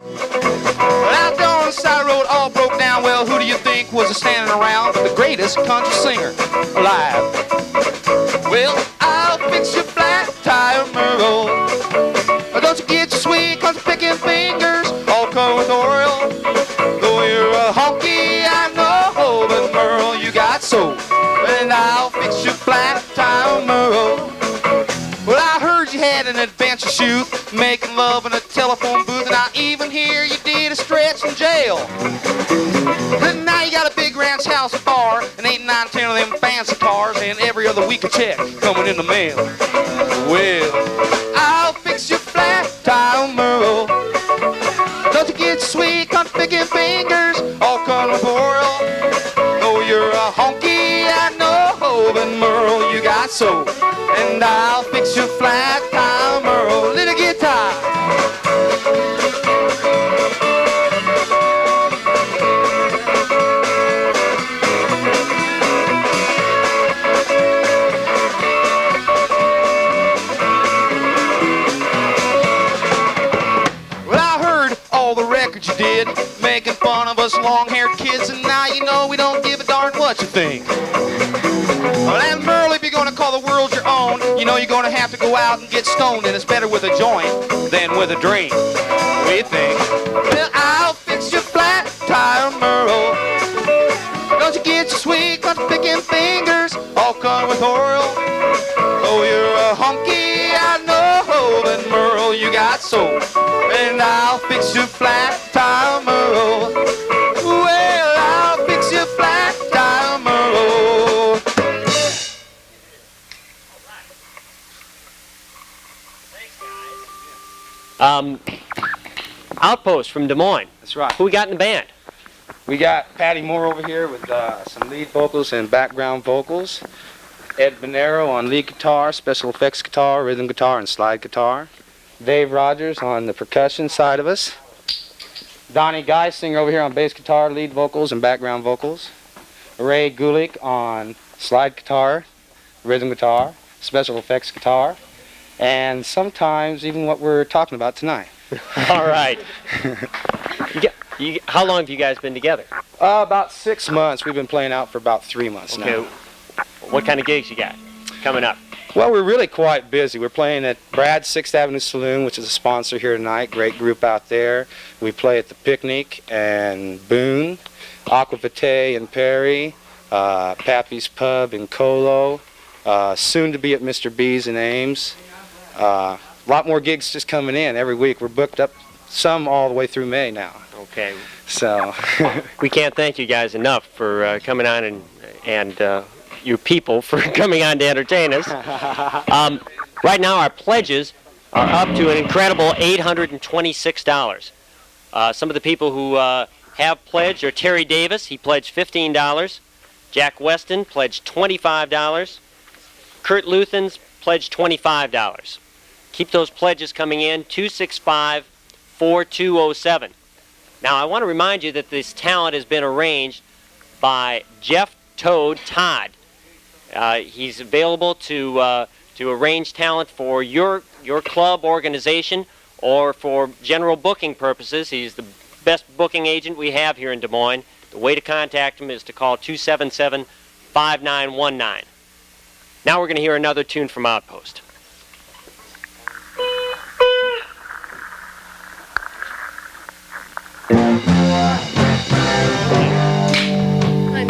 Well, out there on the side of the road, all broke down. Well, who do you think was standing around? The greatest country singer alive. Well, I'll fix your flat tire, Merle. Don't you get your sweet country picking fingers all covered with oil? Though you're a honky, I know, but Merle, you got soul. And I'll fix your flat tire, Merle. Well, I heard you had an adventure shoot, making love in a telephone booth, and I even hear you did a stretch in jail. And now you got a big ranch house, a bar, and 8, 9, 10 of them fancy cars, and every other week a check coming in the mail. Well, I'll fix your flat tire, Merle. Don't you get sweet, country picking fingers all covered with oil? Oh, you're a honky, I know, but Merle, you got soul. And I'll fix your flat tire, Merle. Little guitar. Well, I heard all the records you did, making fun of us long-haired kids, and now you know we don't give a darn what you think. Well, and Merle, if you're going to call the world your own, you know you're going to have to go out and get stoned, and it's better with a joint than with a drink. What do you think? Well, I'll fix your flat tire, Merle. Don't you get your sweet country picking fingers all covered with oil? Oh, you're a honky, I know, but Merle, you got soul. And I'll fix your flat tire, Merle. Well, I'll fix your flat tire, Merle. Outpost from Des Moines. That's right. Who we got in the band? We got Patty Moore over here with some lead vocals and background vocals. Ed Bonero on lead guitar, special effects guitar, rhythm guitar, and slide guitar. Dave Rogers on the percussion side of us. Donnie Geisinger over here on bass guitar, lead vocals, and background vocals. Ray Gulick on slide guitar, rhythm guitar, special effects guitar, and sometimes even what we're talking about tonight. All right. How long have you guys been together? About 6 months. We've been playing out for about 3 months now. What kind of gigs you got coming up? Well, we're really quite busy. We're playing at Brad's 6th Avenue Saloon, which is a sponsor here tonight. Great group out there. We play at the Picnic and Boone, Aqua Vitae and Perry, Pappy's Pub in Colo, soon to be at Mr. B's in Ames. A lot more gigs just coming in every week. We're booked up some all the way through May now. Okay. So we can't thank you guys enough for coming on and you people for coming on to entertain us. Right now our pledges are up to an incredible $826. Some of the people who have pledged are Terry Davis. He pledged $15. Jack Weston pledged $25. Kurt Luthens pledged $25. Keep those pledges coming in, 265-4207. Now, I want to remind you that this talent has been arranged by Jeff Todd. He's available to arrange talent for your club organization or for general booking purposes. He's the best booking agent we have here in Des Moines. The way to contact him is to call 277-5919. Now we're going to hear another tune from Outpost. I'm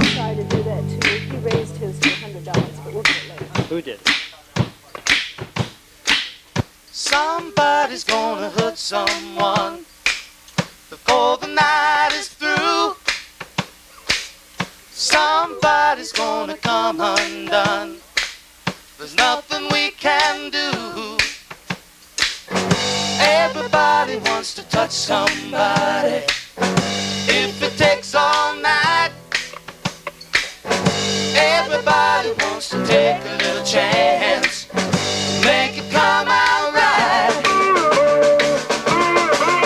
sorry to do that too. He raised his to $100, but we'll get it later. Who did? somebody's gonna hurt someone before the night is through. Somebody's gonna come undone. There's nothing we can do. Everybody wants to touch somebody. If it takes all night, everybody wants to take a little chance, make it come out right.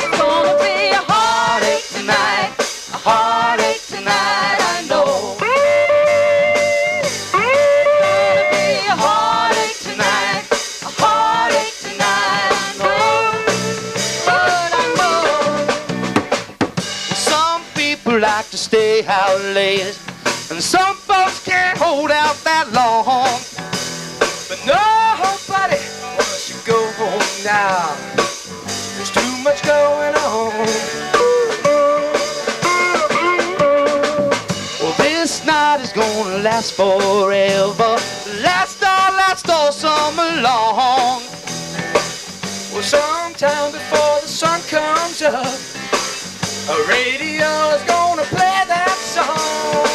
It's gonna be a heartache tonight, a heartache tonight, I know. It's gonna be a heartache tonight, a heartache tonight, I know. But I know like to stay out late, and some folks can't hold out that long. But nobody wants to go home now. There's too much going on. Well, this night is gonna last forever. Last all summer long. Well, sometime before the sun comes up, a radio is gonna play that song.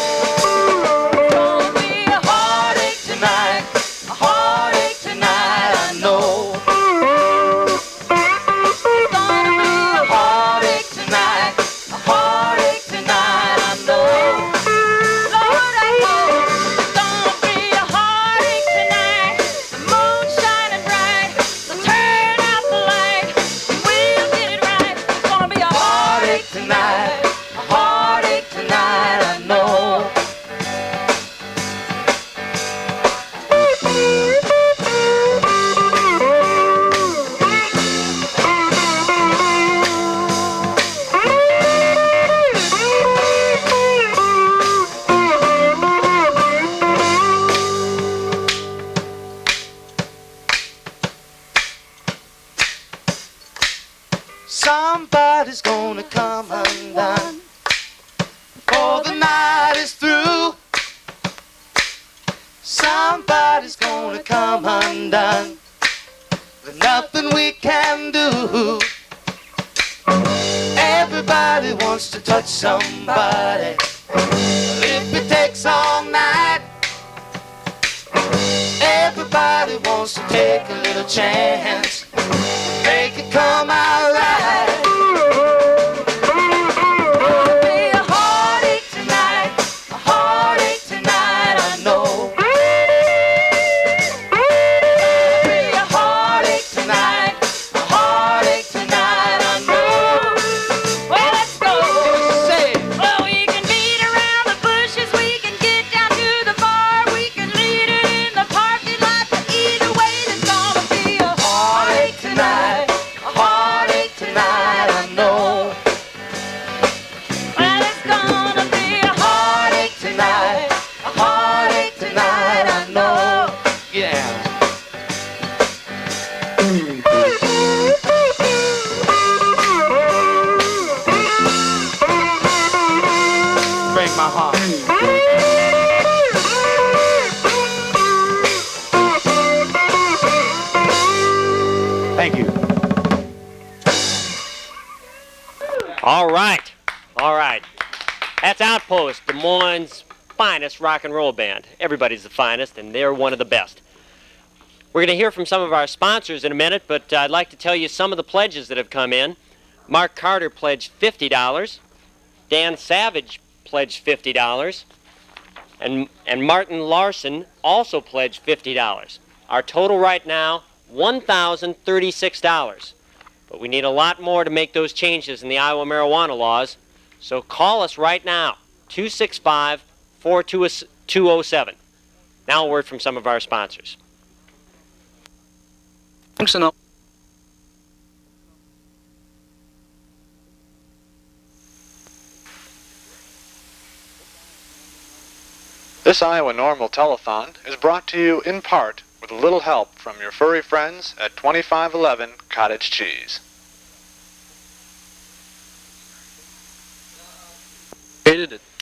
It's gonna be a heartache tonight, a heartache tonight, I know. It's gonna be a heartache tonight, a heartache tonight, I know. Lord, I know. It's gonna be a heartache tonight, the moon's shining bright, so turn out the light, and we'll get it right. It's gonna be a heartache tonight, a heartache tonight, I know. Somebody's gonna come undone before the night is through. Somebody's gonna come undone. There's nothing we can do. Everybody wants to touch somebody. If it takes all night, everybody wants to take a little chance. Make it come out right. It'll be a heartache tonight, a heartache tonight, I know. It'll be a heartache tonight, a heartache tonight, I know. Well, let's go. Well, we can beat around the bushes, we can get down to the bar, we can lead it in the parking lot, but either way, there's gonna be a heartache tonight, a heartache tonight, I know. Well, it's gonna be a heartache tonight, a heartache tonight, I know. Yeah. Break my heart. Thank you. All right. All right. That's Outpost, Des Moines' finest rock and roll band. Everybody's the finest, and they're one of the best. We're going to hear from some of our sponsors in a minute, but I'd like to tell you some of the pledges that have come in. Mark Carter pledged $50. Dan Savage pledged $50. And Martin Larson also pledged $50. Our total right now, $1,036. But we need a lot more to make those changes in the Iowa marijuana laws. So call us right now, 265-4207. Now a word from some of our sponsors. This Iowa NORML Telethon is brought to you in part with a little help from your furry friends at 2511 Cottage Cheese.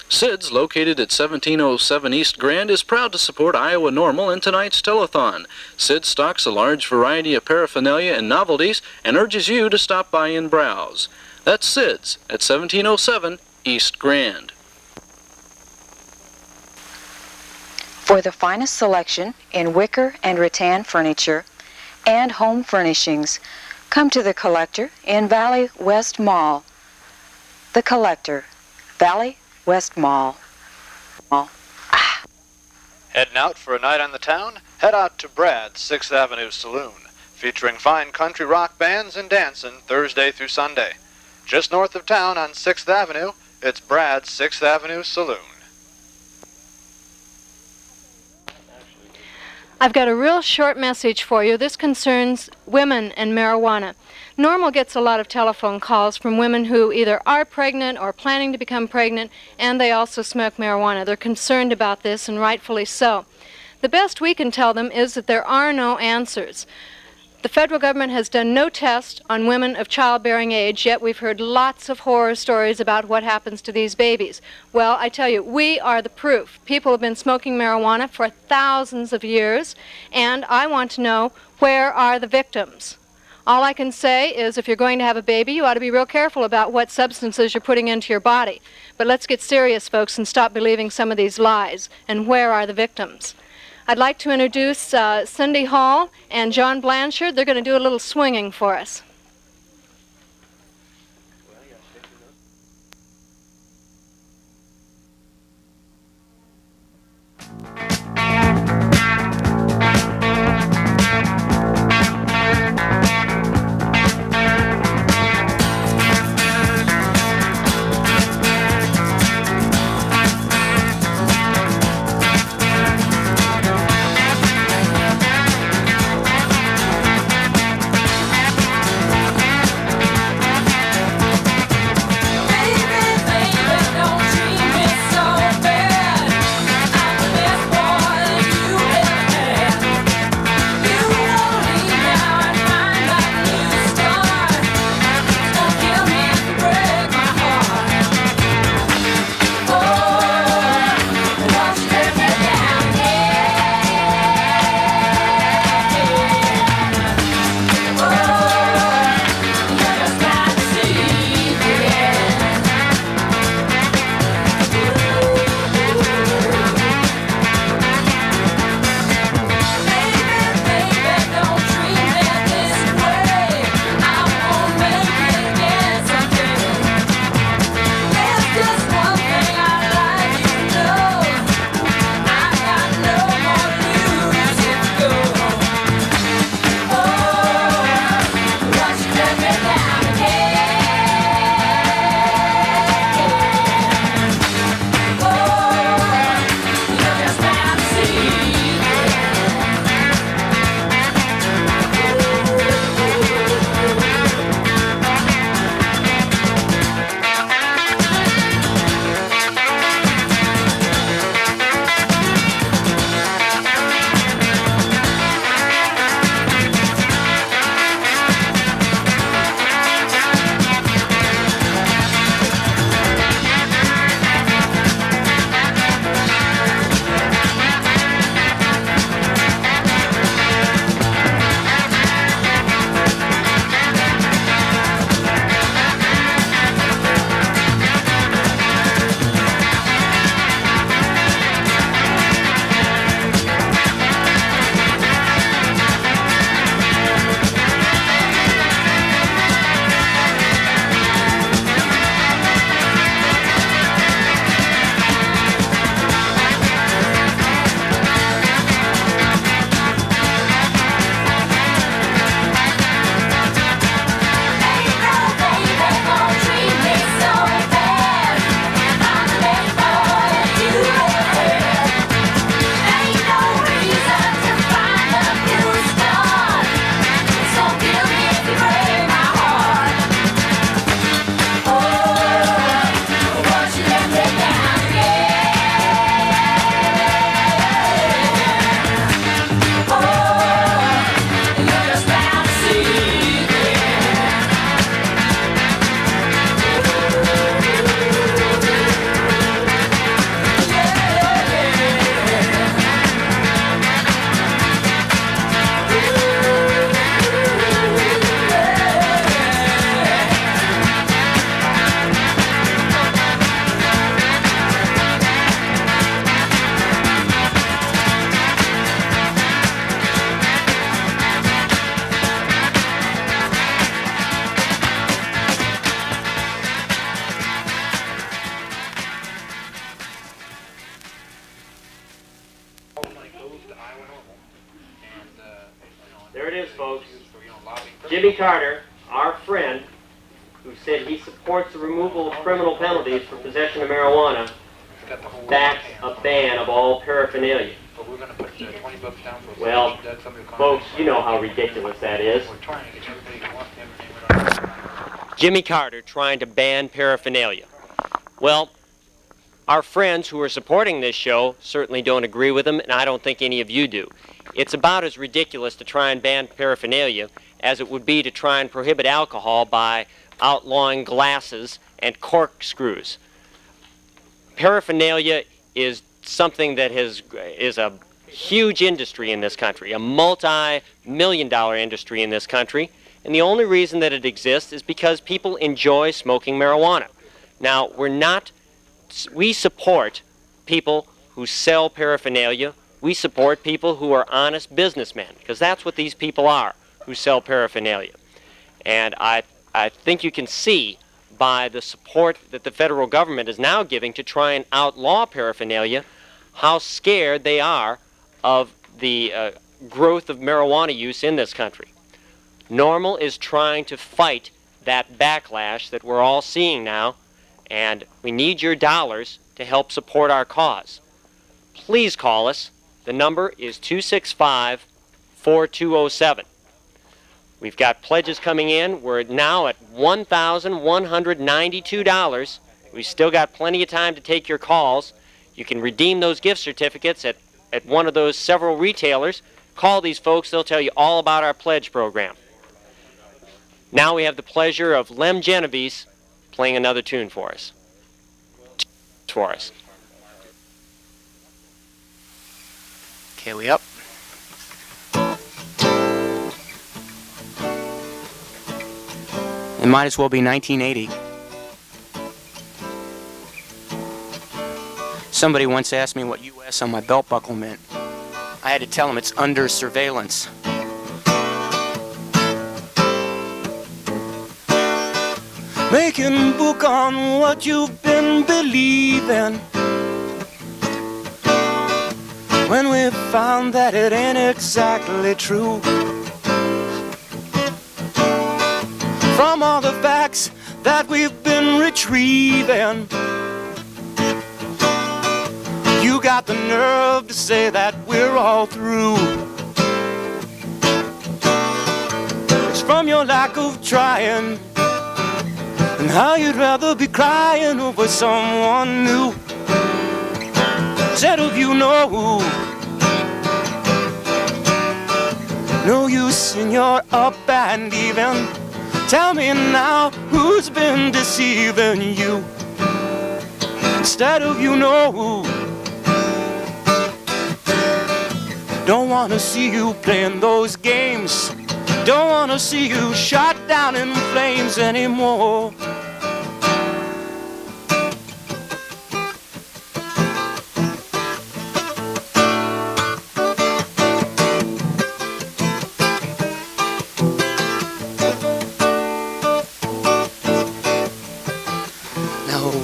SIDS, located at 1707 East Grand, is proud to support Iowa NORML in tonight's telethon. SIDS stocks a large variety of paraphernalia and novelties and urges you to stop by and browse. That's SIDS at 1707 East Grand. For the finest selection in wicker and rattan furniture and home furnishings, come to The Collector in Valley West Mall. The Collector, Valley West Mall. Heading out for a night on the town? Head out to Brad's 6th Avenue Saloon, featuring fine country rock bands and dancing Thursday through Sunday. Just north of town on 6th Avenue, it's Brad's 6th Avenue Saloon. I've got a real short message for you. This concerns women and marijuana. NORML gets a lot of telephone calls from women who either are pregnant or planning to become pregnant, and they also smoke marijuana. They're concerned about this, and rightfully so. The best we can tell them is that there are no answers. The federal government has done no test on women of childbearing age, yet we've heard lots of horror stories about what happens to these babies. Well, I tell you, we are the proof. People have been smoking marijuana for thousands of years, and I want to know, where are the victims? All I can say is, if you're going to have a baby, you ought to be real careful about what substances you're putting into your body. But let's get serious, folks, and stop believing some of these lies. And where are the victims? I'd like to introduce Cindy Hall and John Blanchard. They're going to do a little swinging for us. There it is, folks. Jimmy Carter, our friend, who said he supports the removal of criminal penalties for possession of marijuana, backs a ban of all paraphernalia. Well, folks, you know how ridiculous that is. Jimmy Carter trying to ban paraphernalia. Well, our friends who are supporting this show certainly don't agree with him, and I don't think any of you do. It's about as ridiculous to try and ban paraphernalia as it would be to try and prohibit alcohol by outlawing glasses and corkscrews. Paraphernalia is something that is a huge industry in this country, a multi-million-dollar industry in this country, and the only reason that it exists is because people enjoy smoking marijuana. Now, we support people who sell paraphernalia. We support people who are honest businessmen, because that's what these people are, who sell paraphernalia. And I think you can see by the support that the federal government is now giving to try and outlaw paraphernalia how scared they are of the growth of marijuana use in this country. NORML is trying to fight that backlash that we're all seeing now, and we need your dollars to help support our cause. Please call us. The number is 265-4207. We've got pledges coming in. We're now at $1,192. We've still got plenty of time to take your calls. You can redeem those gift certificates at one of those several retailers. Call these folks. They'll tell you all about our pledge program. Now we have the pleasure of Lem Genovese playing another tune for us. Okay, we up? It might as well be 1980. Somebody once asked me what U.S. on my belt buckle meant. I had to tell them it's under surveillance. Making book on what you've been believing, when we found that it ain't exactly true. From all the facts that we've been retrieving, you got the nerve to say that we're all through. It's from your lack of trying, and how you'd rather be crying over someone new instead of you know who. No use in your up and even. Tell me now, who's been deceiving you instead of you know who. Don't wanna see you playing those games. Don't wanna see you shot down in flames anymore.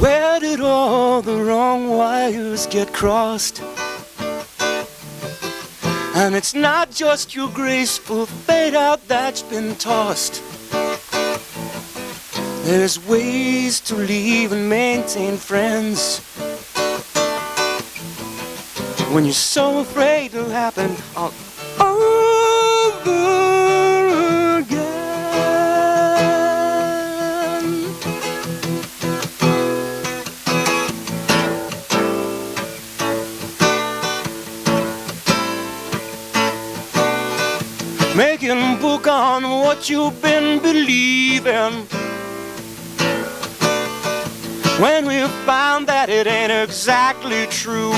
Where did all the wrong wires get crossed? And it's not just your graceful fade out that's been tossed. There's ways to leave and maintain friends when you're so afraid it'll happen all over again. Making book on what you've been believing, when we found that it ain't exactly true.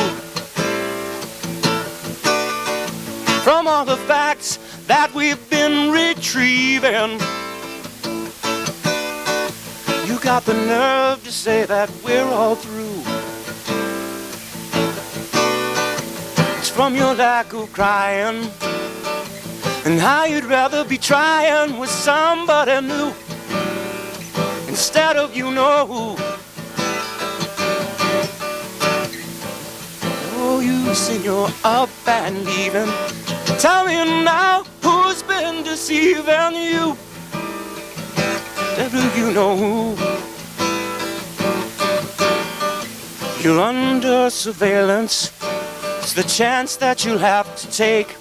From all the facts that we've been retrieving, you got the nerve to say that we're all through. It's from your lack of crying, and how you'd rather be trying with somebody new instead of you know who. Oh, you sing your up and leaving. Tell me now, who's been deceiving you instead of you know who. You're under surveillance. It's the chance that you'll have to take.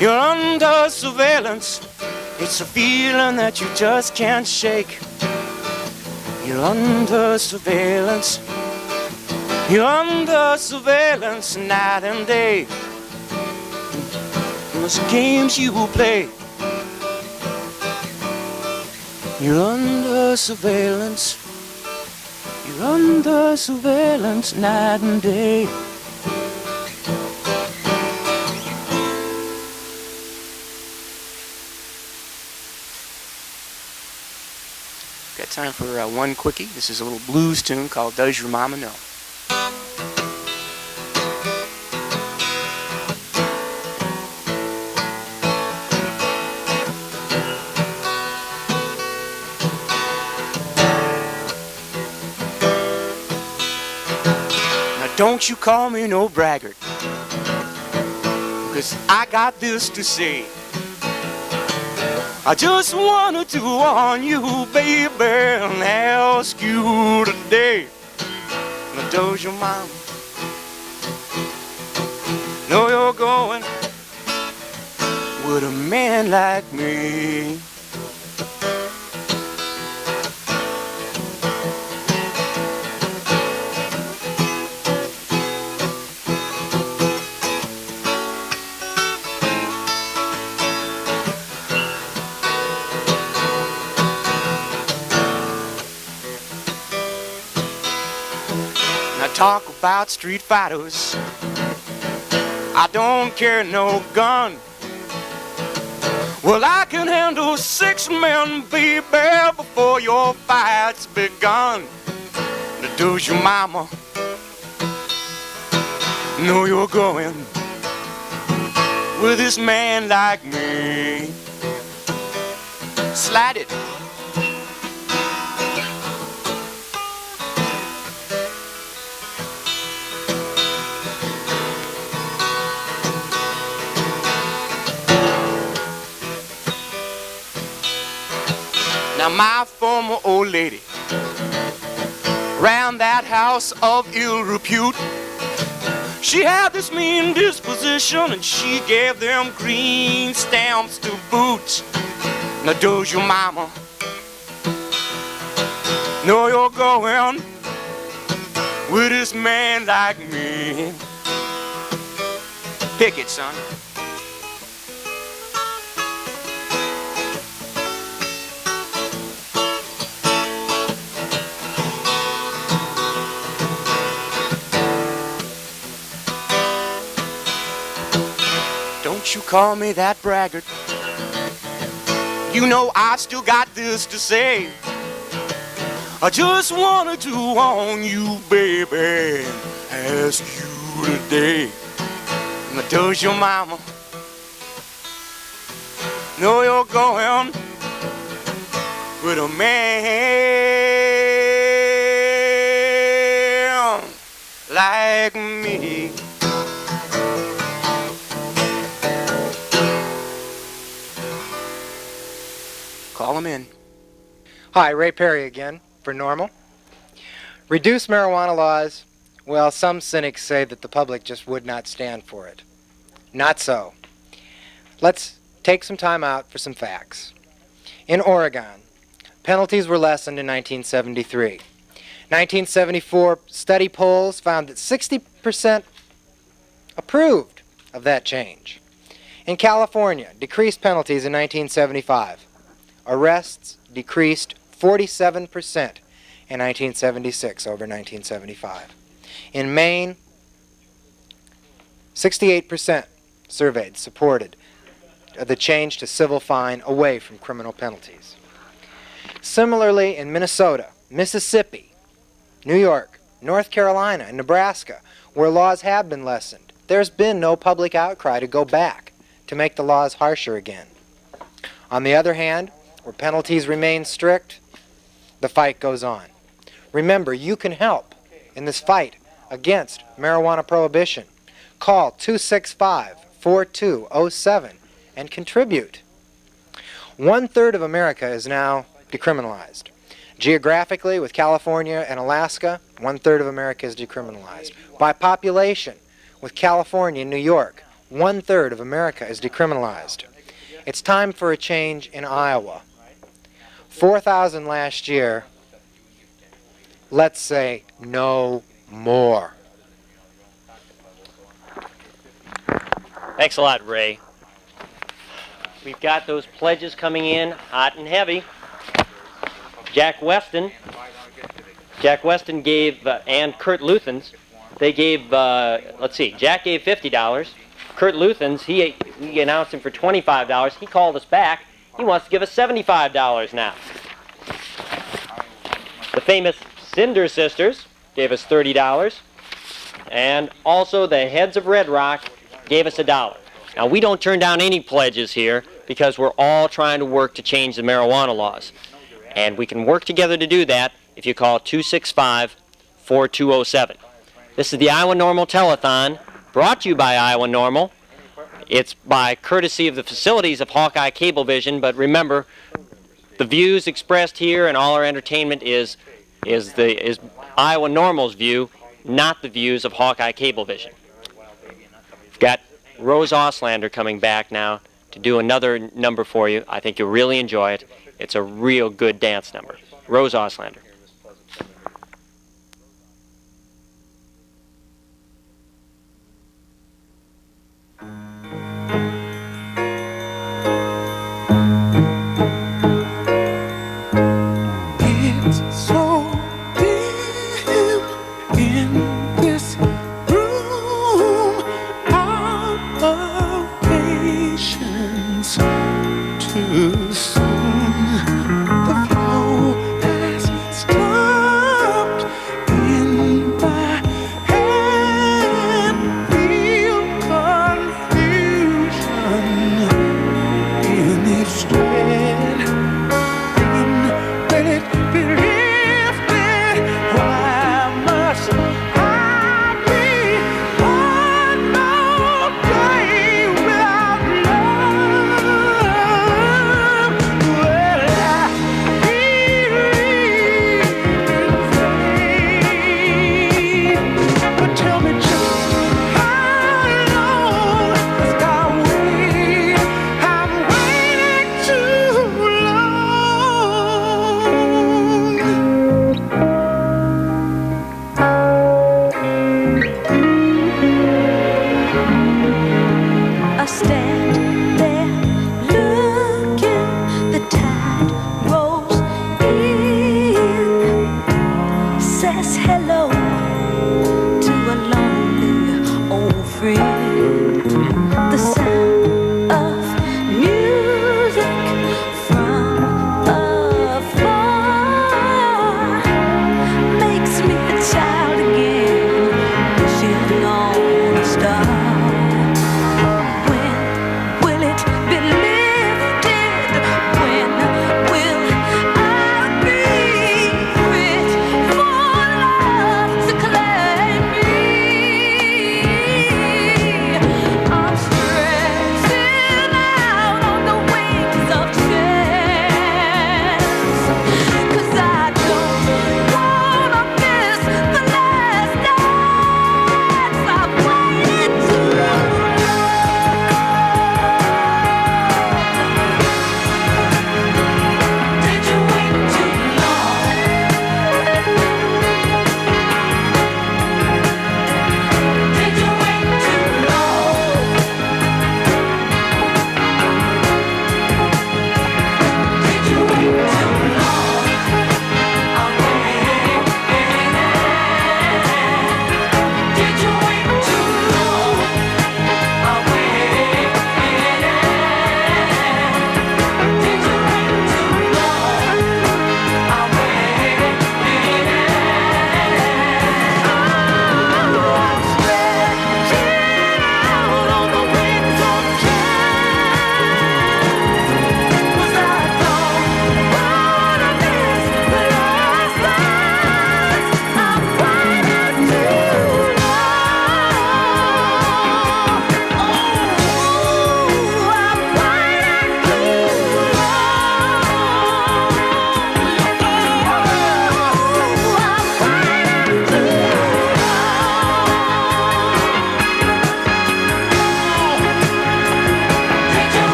You're under surveillance. It's a feeling that you just can't shake. You're under surveillance. You're under surveillance night and day. Those games you will play. You're under surveillance. You're under surveillance night and day. Got time for one quickie. This is a little blues tune called Does Your Mama Know? Now don't you call me no braggart, 'cause I got this to say. I just wanted to warn you, baby, and ask you today. Now does your mama know you're going with a man like me? Talk about street fighters, I don't care no gun. Well, I can handle 6 men, baby, before your fight's begun. Now does your mama know you're going with this man like me? Slide it. Now my former old lady ran that house of ill repute. She had this mean disposition and she gave them green stamps to boot. Now does your mama know you're going with this man like me? Pick it, son. Don't you call me that braggart. You know I still got this to say. I just wanted to warn you, baby, ask you today. Now does your mama know you're going with a man like me? Call him in. Hi, Ray Perry again for NORML. Reduce marijuana laws. Well, some cynics say that the public just would not stand for it. Not so. Let's take some time out for some facts. In Oregon, penalties were lessened in 1973. 1974 study polls found that 60% approved of that change. In California, decreased penalties in 1975. Arrests decreased 47% in 1976 over 1975. In Maine, 68% surveyed supported the change to civil fine away from criminal penalties. Similarly, in Minnesota, Mississippi, New York, North Carolina, and Nebraska, where laws have been lessened, there's been no public outcry to go back to make the laws harsher again. On the other hand, where penalties remain strict, the fight goes on. Remember, you can help in this fight against marijuana prohibition. Call 265-4207 and contribute. 1/3 of America is now decriminalized. Geographically, with California and Alaska, 1/3 of America is decriminalized. By population, with California and New York, 1/3 of America is decriminalized. It's time for a change in Iowa. 4,000 last year. Let's say no more. Thanks a lot, Ray. We've got those pledges coming in hot and heavy. Jack Weston gave, and Kurt Luthens, they gave, let's see, Jack gave $50. Kurt Luthens, we announced him for $25. He called us back. He wants to give us $75 now. The famous Cinder Sisters gave us $30. And also the Heads of Red Rock gave us $1. Now, we don't turn down any pledges here because we're all trying to work to change the marijuana laws. And we can work together to do that if you call 265-4207. This is the Iowa NORML Telethon, brought to you by Iowa NORML. It's by courtesy of the facilities of Hawkeye Cable Vision, but remember, the views expressed here and all our entertainment is Iowa NORML's view, not the views of Hawkeye Cable Vision. We've got Rose Auslander coming back now to do another number for you. I think you'll really enjoy it. It's a real good dance number. Rose Auslander. It's so dim in this room, out of patience too soon. The flow has stopped in my head. Feel confusion in its dread. Let it be real.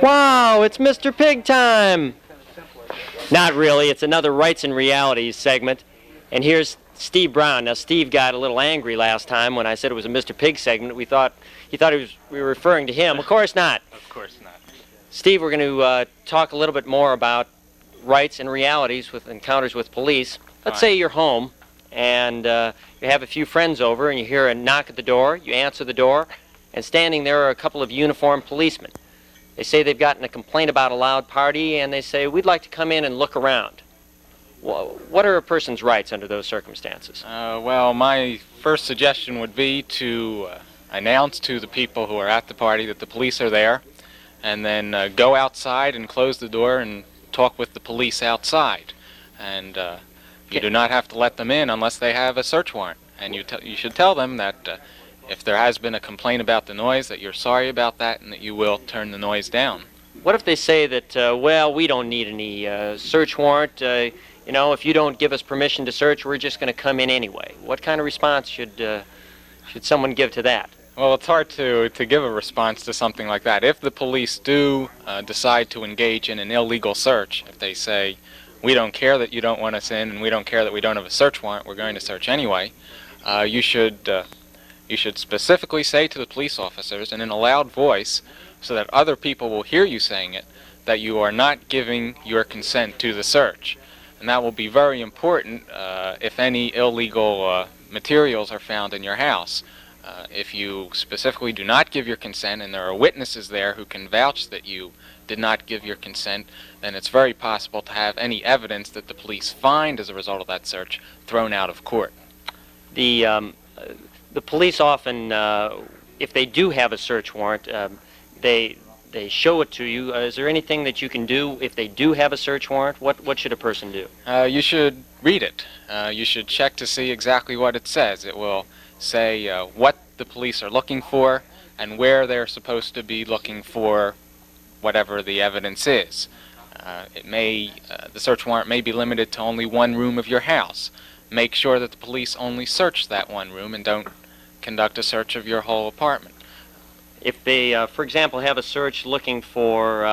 Wow, it's Mr. Pig time! Not really, it's another Rights and Realities segment. And here's Steve Brown. Now, Steve got a little angry last time when I said it was a Mr. Pig segment. He thought we were referring to him. Of course not. Of course not. Steve, we're going to talk a little bit more about rights and realities with encounters with police. Let's say you're home and you have a few friends over and you hear a knock at the door. You answer the door, and standing there are a couple of uniformed policemen. They say they've gotten a complaint about a loud party, and they say, we'd like to come in and look around. What are a person's rights under those circumstances? Well, my first suggestion would be to announce to the people who are at the party that the police are there, and then go outside and close the door and talk with the police outside. And you do not have to let them in unless they have a search warrant. And you should tell them that if there has been a complaint about the noise, that you're sorry about that and that you will turn the noise down. What if they say that, well, we don't need any search warrant, you know, if you don't give us permission to search, we're just going to come in anyway? What kind of response should someone give to that? Well, it's hard to give a response to something like that. If the police do decide to engage in an illegal search, if they say, we don't care that you don't want us in and we don't care that we don't have a search warrant, we're going to search anyway, you should specifically say to the police officers, and in a loud voice, so that other people will hear you saying it, that you are not giving your consent to the search. And that will be very important if any illegal materials are found in your house. If you specifically do not give your consent and there are witnesses there who can vouch that you did not give your consent, then it's very possible to have any evidence that the police find as a result of that search thrown out of court. The police often, if they do have a search warrant, they show it to you. Is there anything that you can do if they do have a search warrant? What should a person do? You should read it. You should check to see exactly what it says. It will say what the police are looking for and where they're supposed to be looking for whatever the evidence is. The search warrant may be limited to only one room of your house. Make sure that the police only search that one room and don't conduct a search of your whole apartment. If they, for example, have a search looking for,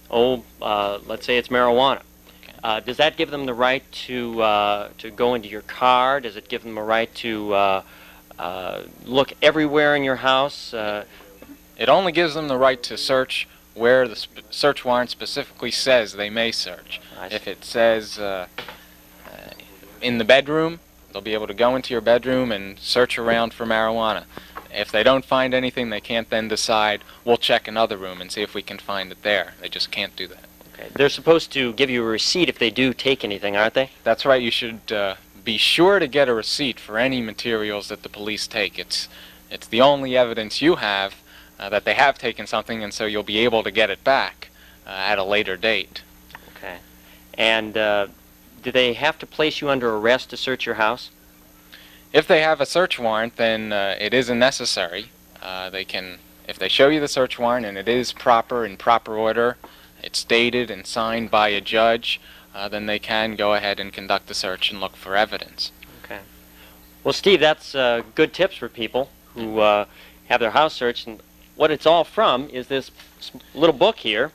let's say it's marijuana, okay. Does that give them the right to go into your car? Does it give them a right to look everywhere in your house? It only gives them the right to search where the search warrant specifically says they may search. If it says in the bedroom, they'll be able to go into your bedroom and search around for marijuana. If they don't find anything, they can't then decide, we'll check another room and see if we can find it there. They just can't do that. Okay. They're supposed to give you a receipt if they do take anything, aren't they? That's right. You should be sure to get a receipt for any materials that the police take. It's the only evidence you have that they have taken something, and so you'll be able to get it back at a later date. Okay. And do they have to place you under arrest to search your house? If they have a search warrant, then it isn't necessary. If they show you the search warrant and it is in proper order, it's dated and signed by a judge, then they can go ahead and conduct the search and look for evidence. Okay. Well, Steve, that's good tips for people who have their house searched. And what it's all from is this little book here,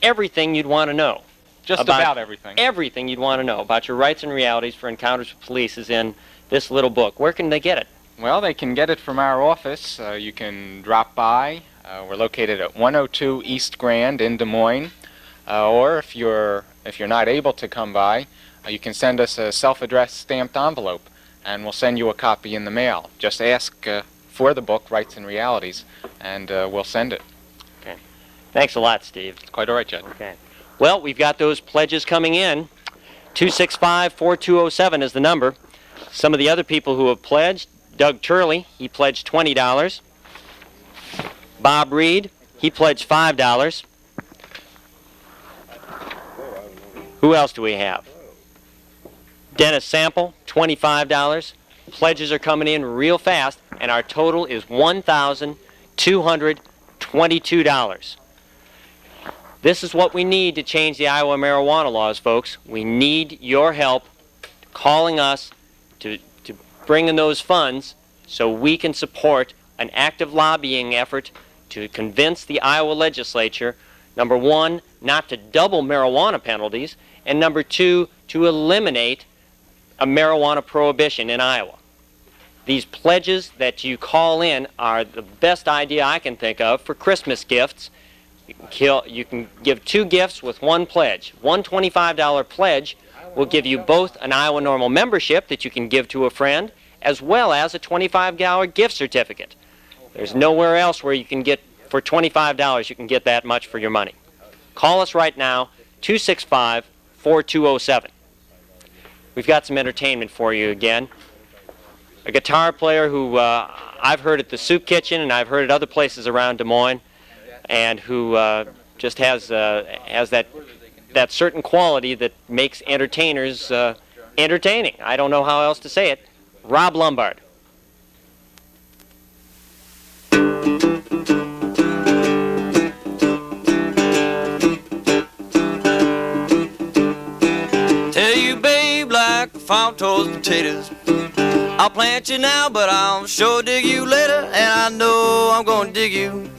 everything you'd want to know. Just about everything. Everything you'd want to know about your rights and realities for encounters with police is in this little book. Where can they get it? Well, they can get it from our office. You can drop by. We're located at 102 East Grand in Des Moines. Or if you're not able to come by, you can send us a self-addressed stamped envelope, and we'll send you a copy in the mail. Just ask for the book, Rights and Realities, and we'll send it. Okay. Thanks a lot, Steve. It's quite all right, Judd. Okay. Well, we've got those pledges coming in. 265-4207 is the number. Some of the other people who have pledged, Doug Turley, he pledged $20. Bob Reed, he pledged $5. Who else do we have? Dennis Sample, $25. Pledges are coming in real fast, and our total is $1,222. This is what we need to change the Iowa marijuana laws, folks. We need your help calling us to bring in those funds so we can support an active lobbying effort to convince the Iowa legislature, number one, not to double marijuana penalties, and number two, to eliminate a marijuana prohibition in Iowa. These pledges that you call in are the best idea I can think of for Christmas gifts. You can give two gifts with one pledge. One $25 pledge will give you both an Iowa NORML membership that you can give to a friend, as well as a $25 gift certificate. There's nowhere else where you can get, for $25, you can get that much for your money. Call us right now, 265-4207. We've got some entertainment for you again. A guitar player who I've heard at the Soup Kitchen and I've heard at other places around Des Moines, and who just has that certain quality that makes entertainers entertaining. I don't know how else to say it. Rob Lombard. Tell you, babe, like a farm toast potatoes, I'll plant you now, but I'll sure dig you later, and I know I'm gonna dig you.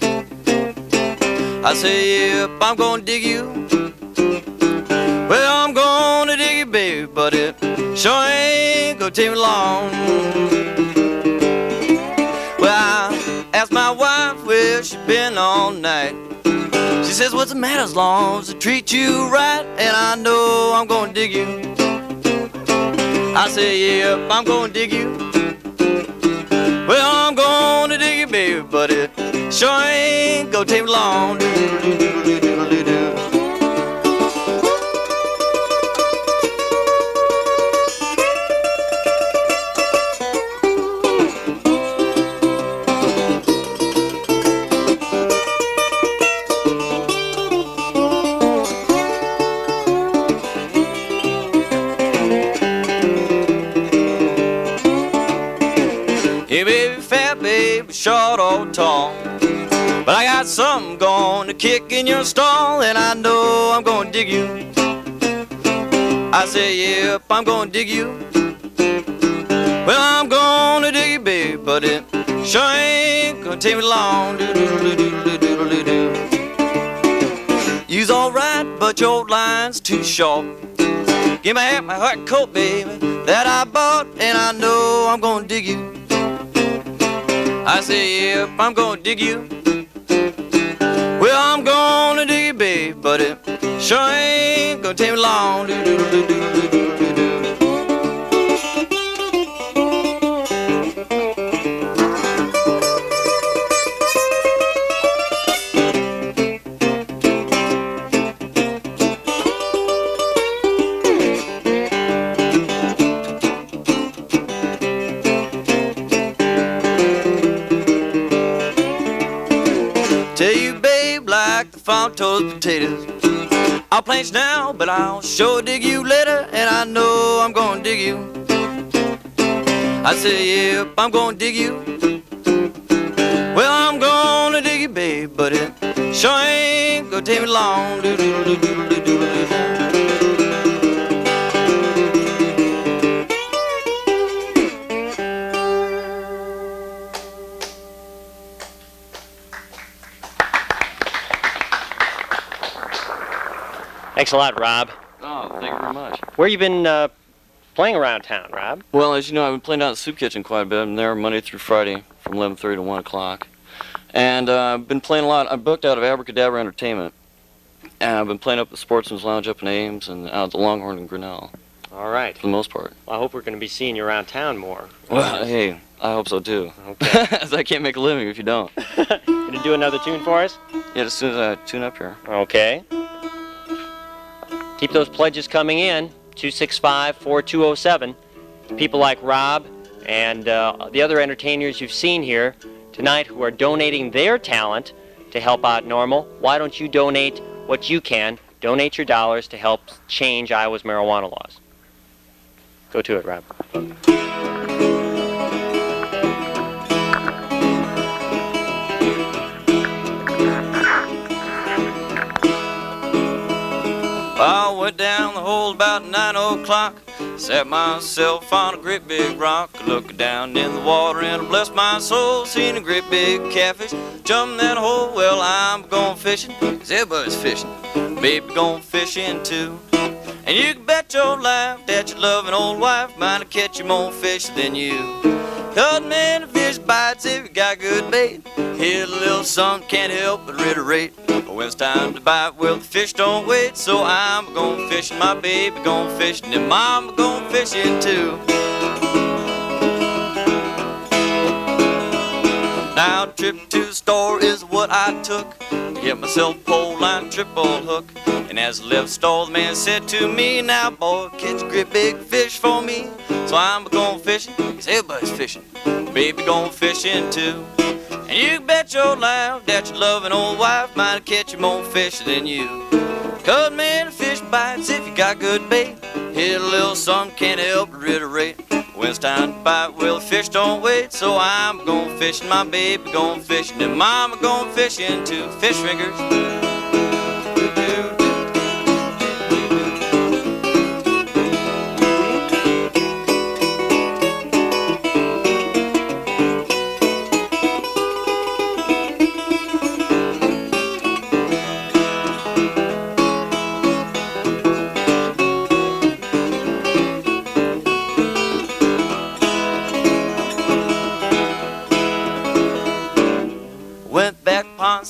I say, yep, I'm gonna dig you. Well, I'm gonna dig you, baby, but it sure ain't gonna take me long. Well, I asked my wife where she been all night. She says, what's the matter as long as I treat you right, and I know I'm gonna dig you. I say, yep, I'm gonna dig you. Well, I'm gonna dig you, baby, but it sure ain't gonna take me long. Hey, baby, fat, baby, short or tall, but I got something gonna kick in your stall, and I know I'm gonna dig you. I say, yep, I'm gonna dig you. Well, I'm gonna dig you, baby, but it sure ain't gonna take me long. You's alright, but your line's too short. Give my hat, my hot coat, baby, that I bought, and I know I'm gonna dig you. I say, yep, I'm gonna dig you. Well, I'm gonna dig you, babe, but it sure ain't gonna take me long. Tell you, babe, like the farm toast potatoes, I'll plant you now, but I'll sure dig you later, and I know I'm gonna dig you. I say, yep, I'm gonna dig you. Well, I'm gonna dig you, babe, but it sure ain't gonna take me long. Thanks a lot, Rob. Oh, thank you very much. Where you been playing around town, Rob? Well, as you know, I've been playing down at the Soup Kitchen quite a bit. I'm there Monday through Friday from 11:30 to 1 o'clock. And I've been playing a lot. I'm booked out of Abracadabra Entertainment. And I've been playing up at the Sportsman's Lounge up in Ames and out at the Longhorn and Grinnell. All right. For the most part. Well, I hope we're going to be seeing you around town more. Well, hey, I hope so too. Okay. As I can't make a living if you don't. Going to do another tune for us? Yeah, as soon as I tune up here. Okay. Keep those pledges coming in, 265-4207. People like Rob and the other entertainers you've seen here tonight who are donating their talent to help out NORML. Why don't you donate what you can? Donate your dollars to help change Iowa's marijuana laws. Go to it, Rob. I went down the hole about 9 o'clock. Sat myself on a great big rock, looking down in the water, and I bless my soul, seen a great big catfish jump in that hole. Well, I'm going fishing, 'cause everybody's fishing. Baby, going fishing too. And you can bet your life that your loving old wife might catch you more fish than you. 'Cause man, the fish bites if you got good bait. Hit a little something, can't help but reiterate. When it's time to bite, well, the fish don't wait. So I'm going fishing, my baby going fishing, and mama going fishing too. Now, a trip to the store is what I took to get myself a pole line triple hook. And as I left the store, the man said to me, now, boy, catch a great big fish for me. So I'm going fishing, 'cause everybody's fishing. Baby going fishing too. And you can bet your life that your loving old wife might catch you more fish than you. 'Cause man, the fish bites if you got good bait. Hit a little something, can't help but reiterate. When it's time to bite, well, the fish don't wait. So I'm going fishing, my baby going fishing, and mama going fishing too. Fish fingers.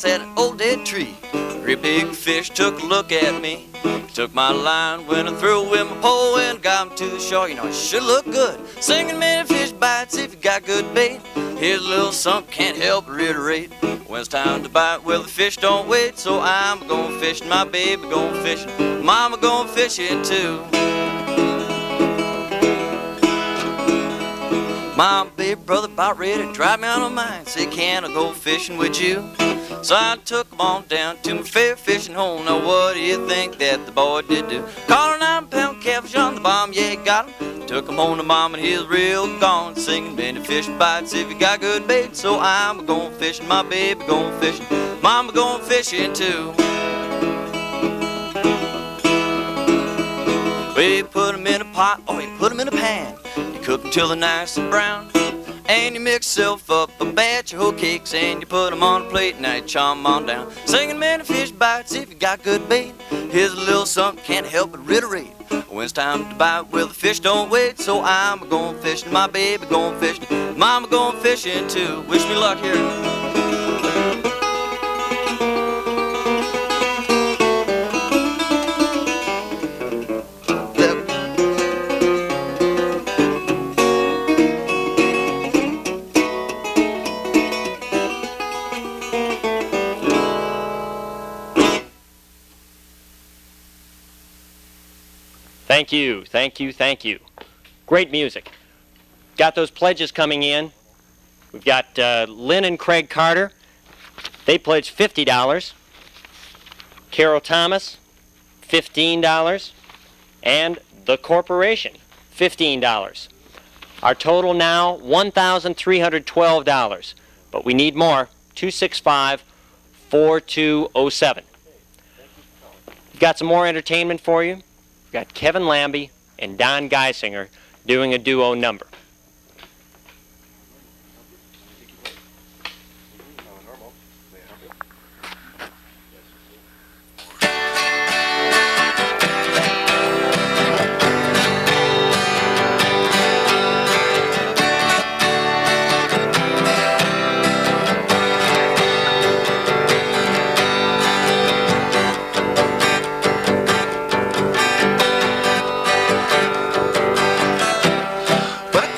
At an old dead tree, a great big fish took a look at me. Took my line, went and threw with my pole and got him to the shore. You know, it sure looked good. Singing many fish bites if you got good bait. Here's a little something, can't help but reiterate. When it's time to bite, well, the fish don't wait. So I'm going fishing, my baby going fishing, mama going fishing too. My baby brother about ready to drive me out of mine. Say, can I go fishing with you? So I took him on down to my favorite fishing hole. Now what do you think that the boy did do? Caught a 9-pound catfish on the bottom, yeah, got him. Took him home to mom and he was real gone. Singing many fish bites if you got good bait. So I'm going fishing, my baby going fishing, mama going fishing too. Well, you put them in a pot or you put them in a pan. You cook them till they're nice and brown. And you mix yourself up a batch of whole cakes and you put them on a plate and now you chom them on down. Singing many fish bites if you got good bait. Here's a little something, can't help but reiterate. When it's time to bite, well, the fish don't wait. So I'm going fishing, my baby going fishing, mama going fishing too. Wish me luck here. Thank you, thank you, thank you. Great music. Got those pledges coming in. We've got Lynn and Craig Carter. They pledged $50. Carol Thomas, $15. And the corporation, $15. Our total now, $1,312. But we need more, 265-4207. We've got some more entertainment for you. We've got Kevin Lambi and Don Geisinger doing a duo number. But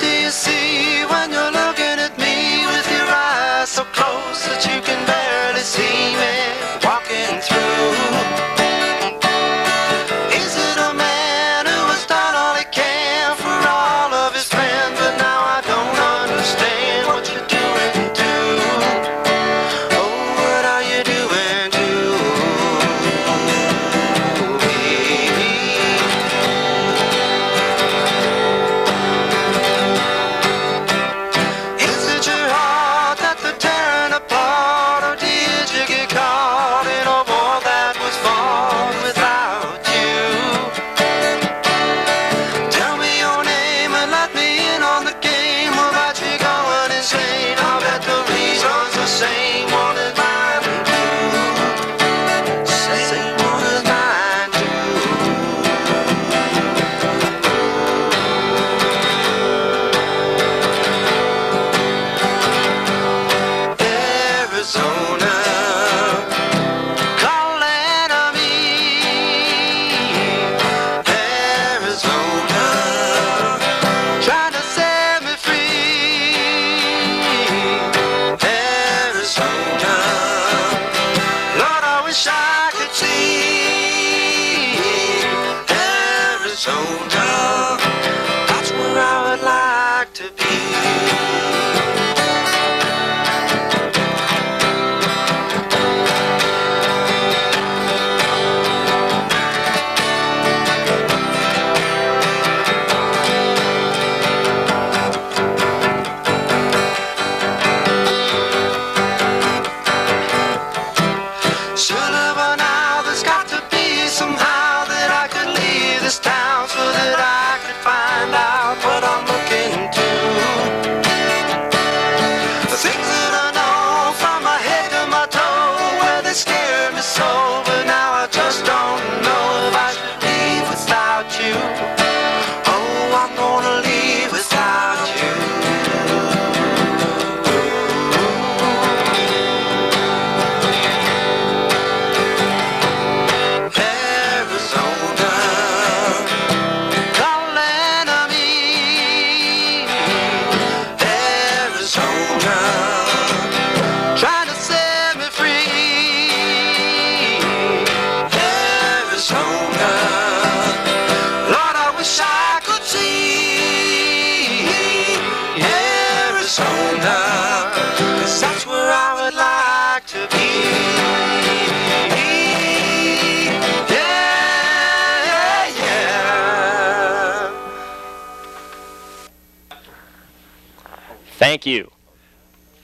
Thank you.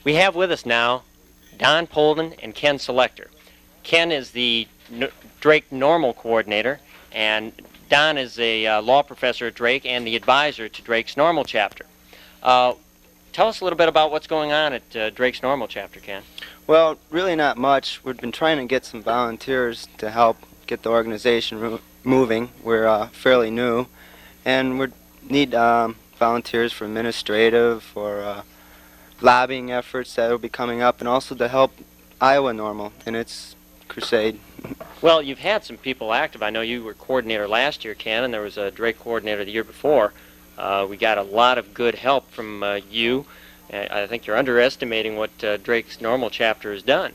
We have with us now Don Polden and Ken Selector. Ken is the Drake NORML coordinator, and Don is a law professor at Drake and the advisor to Drake's NORML chapter. Tell us a little bit about what's going on at Drake's NORML chapter, Ken. Well, really not much. We've been trying to get some volunteers to help get the organization moving. We're fairly new, and we need volunteers for administrative, for lobbying efforts that will be coming up, and also to help Iowa NORML in its crusade. Well, you've had some people active. I know you were coordinator last year, Ken, and there was a Drake coordinator the year before. We got a lot of good help from you. I think you're underestimating what Drake's NORML chapter has done.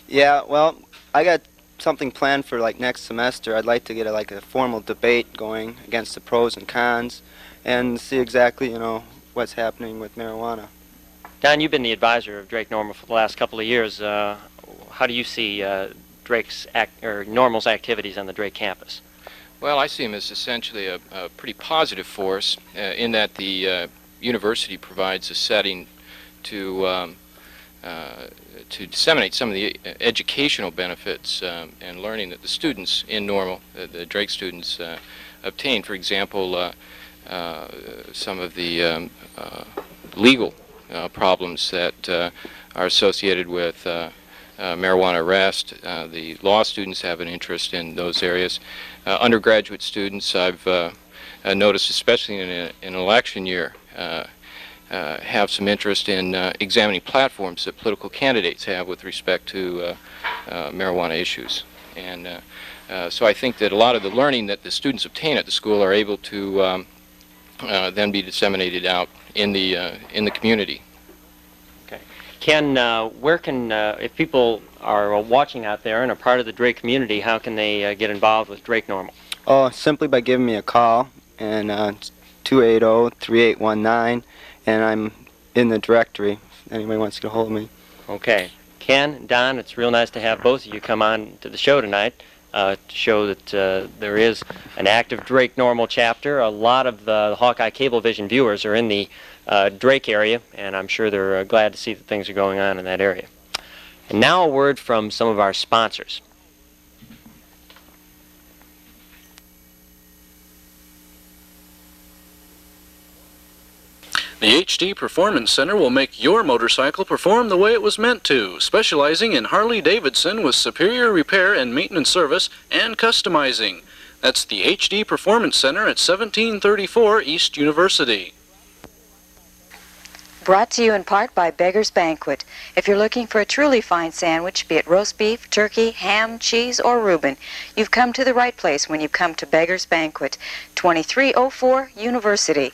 Yeah, well, I got something planned for like next semester. I'd like to get a formal debate going against the pros and cons and see exactly, what's happening with marijuana. Don, you've been the advisor of Drake NORML for the last couple of years. How do you see Drake's NORML's activities on the Drake campus? Well, I see him as essentially a pretty positive force in that the university provides a setting to disseminate some of the educational benefits and learning that the students in NORML, the Drake students, obtain. For example, some of the legal problems that are associated with marijuana arrest. The law students have an interest in those areas. Undergraduate students, I've noticed, especially in an election year, have some interest in examining platforms that political candidates have with respect to marijuana issues. And so I think that a lot of the learning that the students obtain at the school are able to then be disseminated out in the community. Okay. Ken, where can, if people are watching out there and are part of the Drake community, how can they get involved with Drake NORML? Oh, simply by giving me a call, and 280-3819, and I'm in the directory if anybody wants to get a hold of me. Okay. Ken, Don, it's real nice to have both of you come on to the show tonight to show that there is an active Drake NORML chapter. A lot of the Hawkeye Cable Vision viewers are in the Drake area, and I'm sure they're glad to see that things are going on in that area. And now a word from some of our sponsors. The HD Performance Center will make your motorcycle perform the way it was meant to, specializing in Harley-Davidson with superior repair and maintenance service and customizing. That's the HD Performance Center at 1734 East University. Brought to you in part by Beggar's Banquet. If you're looking for a truly fine sandwich, be it roast beef, turkey, ham, cheese, or Reuben, you've come to the right place when you've come to Beggar's Banquet, 2304 University.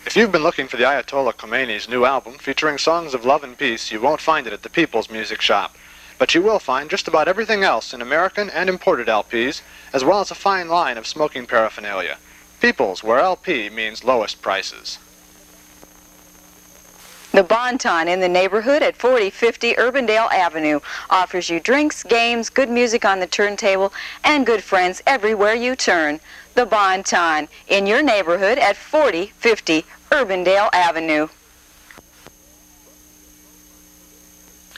If you've been looking for the Ayatollah Khomeini's new album featuring songs of love and peace, you won't find it at the People's Music Shop. But you will find just about everything else in American and imported LPs, as well as a fine line of smoking paraphernalia. People's, where LP means lowest prices. The Bon-Ton in the neighborhood at 4050 Urbandale Avenue offers you drinks, games, good music on the turntable, and good friends everywhere you turn. The Bon-Ton in your neighborhood at 4050 Urbandale Avenue.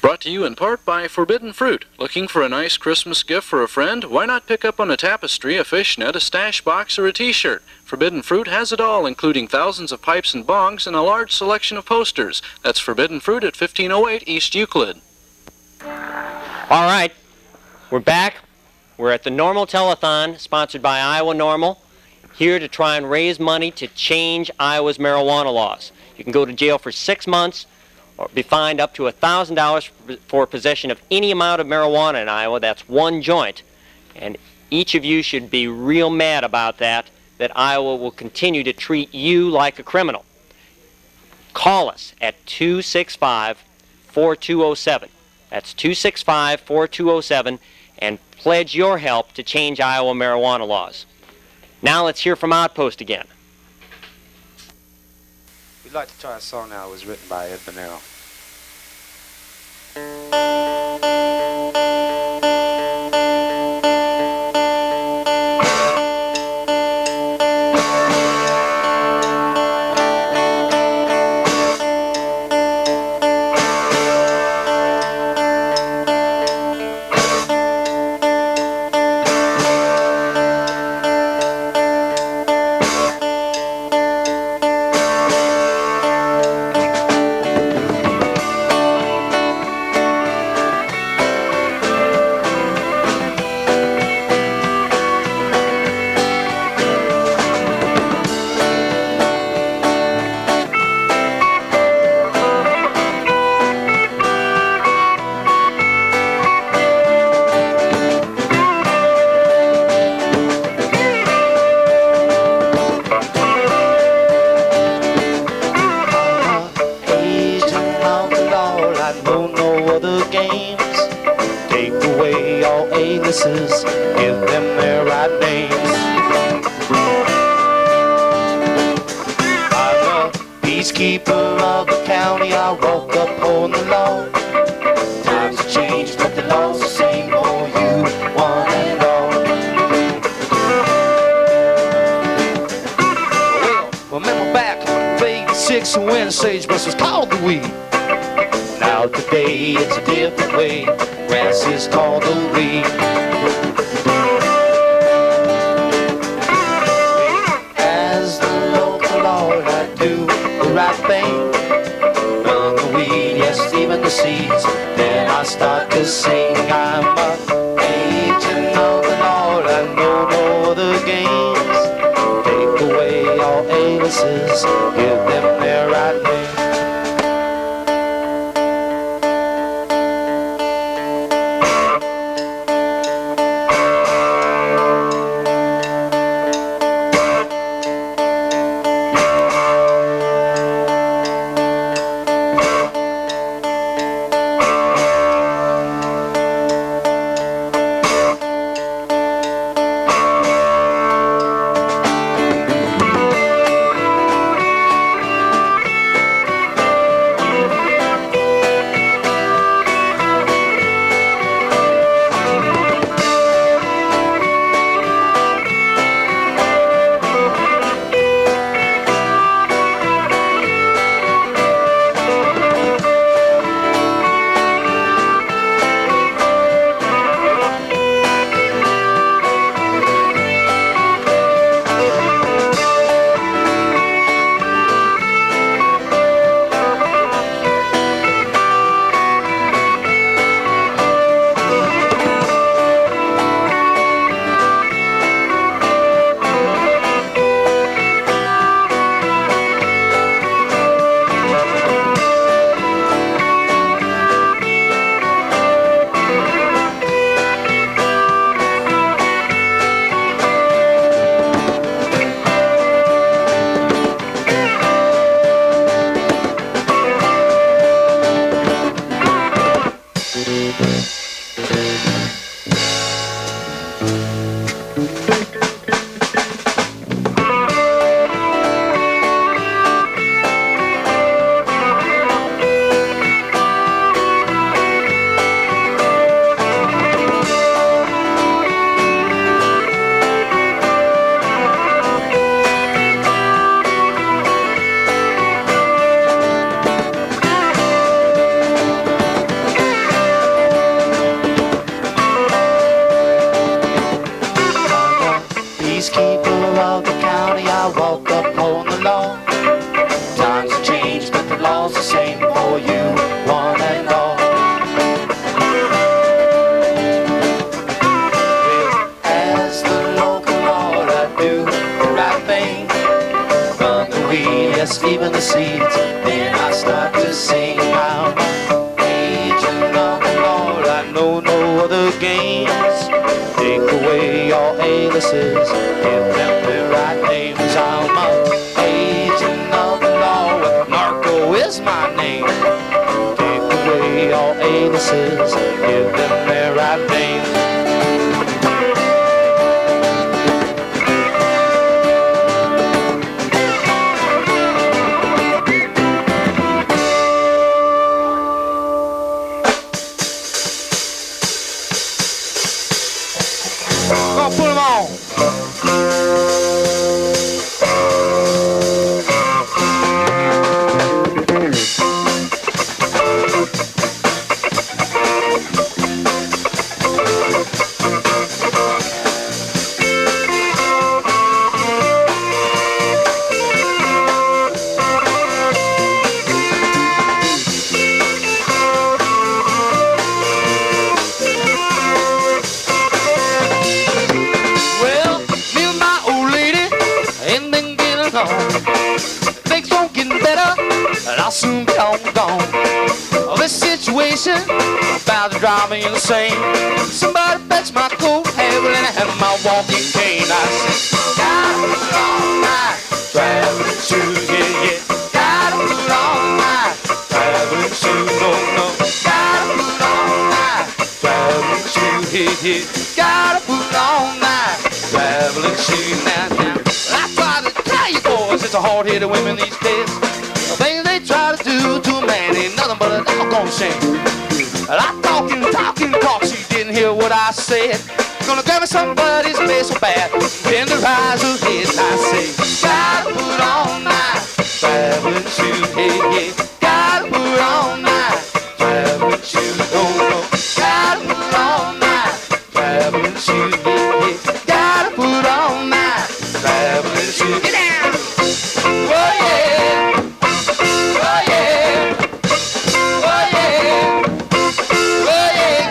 Brought to you in part by Forbidden Fruit. Looking for a nice Christmas gift for a friend? Why not pick up on a tapestry, a fishnet, a stash box, or a t-shirt? Forbidden Fruit has it all, including thousands of pipes and bongs and a large selection of posters. That's Forbidden Fruit at 1508 East Euclid. All right, we're back. We're at the NORML Telethon, sponsored by Iowa NORML, here to try and raise money to change Iowa's marijuana laws. You can go to jail for 6 months or be fined up to $1,000 for possession of any amount of marijuana in Iowa. That's one joint. And each of you should be real mad about that Iowa will continue to treat you like a criminal. Call us at 265-4207. That's 265-4207, and pledge your help to change Iowa marijuana laws. Now let's hear from Outpost again. We'd like to try a song now that was written by Ed Bonero. aliases, give them their right names. I'm the peacekeeper of the county, I walk upon the law. Times have changed, but the law's the same for you, one and all. Well, remember back on '86 when sagebrush was called the weed. Now today it's a different way, grass is called the weed. As the local Lord, I do the right thing. Run the weed, yes, even the seeds. Then I start to sing. I'm a agent of the Lord, I know no other games. Take away all aliases, give them their right name. Even the seeds, then I start to sing. I'm agent of the Lord, I know no other games. Take away all aliases, give them their right names. I'm an agent of the Lord, Narco is my name. Take away all aliases, give them their right names. Put them on. Soon be all gone. This situation about to drive me insane. Somebody fetch my coat, have it, and I have my walking cane. I said, got a long night, traveling shoes, yeah, yeah. Got a long night, traveling shoes, no, no. Got a long night, traveling shoes, yeah, yeah. Gotta put on my traveling shoes now. I try to tell you boys, it's a hard-headed women these days. The things they try to do to a man ain't nothing but a doggone shame. I'm talk, she didn't hear what I said. Gonna grab me somebody's face so bad, tenderize her head. I say, gotta put on my traveling shoes, yeah, yeah. Gotta put on my traveling shoes, oh no. Gotta put on my traveling shoes, yeah, yeah. Gotta put on my traveling shoes. Get down! Oh yeah! Oh yeah! Oh yeah! Oh yeah!